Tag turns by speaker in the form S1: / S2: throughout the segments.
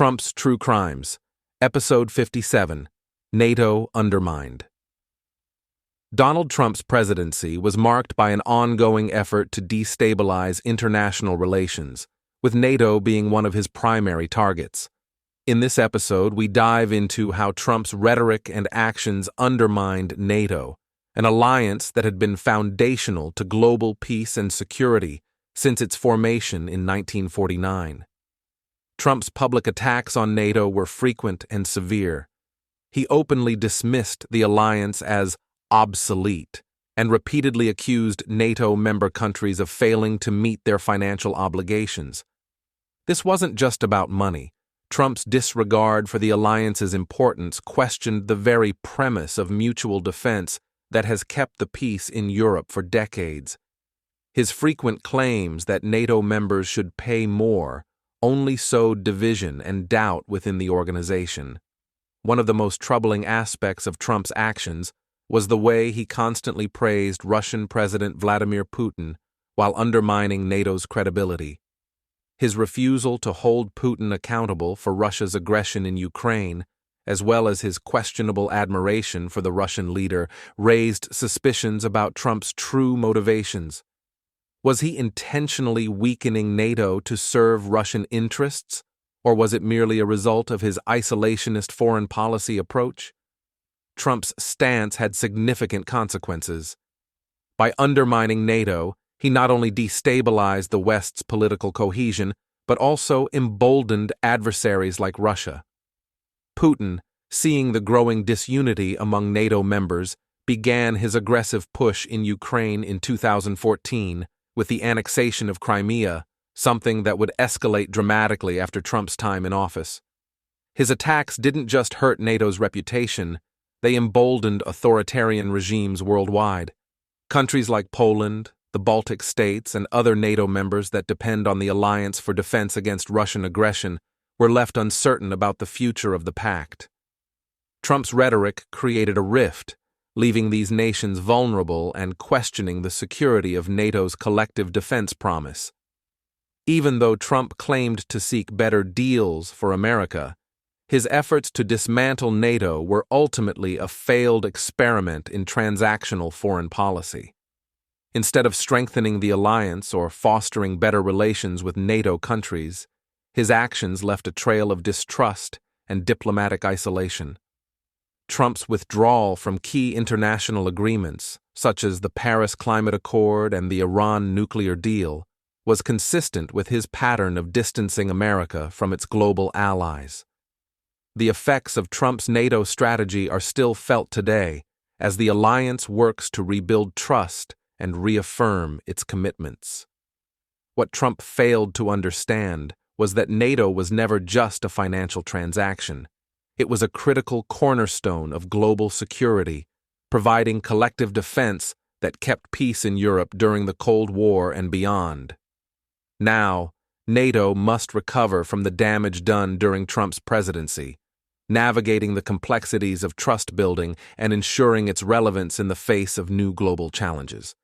S1: Trump's True Crimes, Episode 57, NATO Undermined. Donald Trump's presidency was marked by an ongoing effort to destabilize international relations, with NATO being one of his primary targets. In this episode, we dive into how Trump's rhetoric and actions undermined NATO, an alliance that had been foundational to global peace and security since its formation in 1949. Trump's public attacks on NATO were frequent and severe. He openly dismissed the alliance as obsolete and repeatedly accused NATO member countries of failing to meet their financial obligations. This wasn't just about money. Trump's disregard for the alliance's importance questioned the very premise of mutual defense that has kept the peace in Europe for decades. His frequent claims that NATO members should pay more only sowed division and doubt within the organization. One of the most troubling aspects of Trump's actions was the way he constantly praised Russian President Vladimir Putin while undermining NATO's credibility. His refusal to hold Putin accountable for Russia's aggression in Ukraine, as well as his questionable admiration for the Russian leader, raised suspicions about Trump's true motivations. Was he intentionally weakening NATO to serve Russian interests, or was it merely a result of his isolationist foreign policy approach? Trump's stance had significant consequences. By undermining NATO, he not only destabilized the West's political cohesion, but also emboldened adversaries like Russia. Putin, seeing the growing disunity among NATO members, began his aggressive push in Ukraine in 2014 with the annexation of Crimea, something that would escalate dramatically after Trump's time in office. His attacks didn't just hurt NATO's reputation, they emboldened authoritarian regimes worldwide. Countries like Poland, the Baltic states, and other NATO members that depend on the alliance for defense against Russian aggression were left uncertain about the future of the pact. Trump's rhetoric created a rift, leaving these nations vulnerable and questioning the security of NATO's collective defense promise. Even though Trump claimed to seek better deals for America, his efforts to dismantle NATO were ultimately a failed experiment in transactional foreign policy. Instead of strengthening the alliance or fostering better relations with NATO countries, his actions left a trail of distrust and diplomatic isolation. Trump's withdrawal from key international agreements, such as the Paris Climate Accord and the Iran nuclear deal, was consistent with his pattern of distancing America from its global allies. The effects of Trump's NATO strategy are still felt today as the alliance works to rebuild trust and reaffirm its commitments. What Trump failed to understand was that NATO was never just a financial transaction. It was a critical cornerstone of global security, providing collective defense that kept peace in Europe during the Cold War and beyond. Now, NATO must recover from the damage done during Trump's presidency, navigating the complexities of trust building and ensuring its relevance in the face of new global challenges.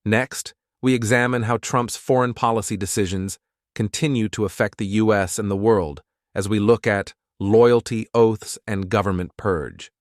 S1: Next, we examine how Trump's foreign policy decisions continue to affect the U.S. and the world as we look at loyalty oaths and government purge.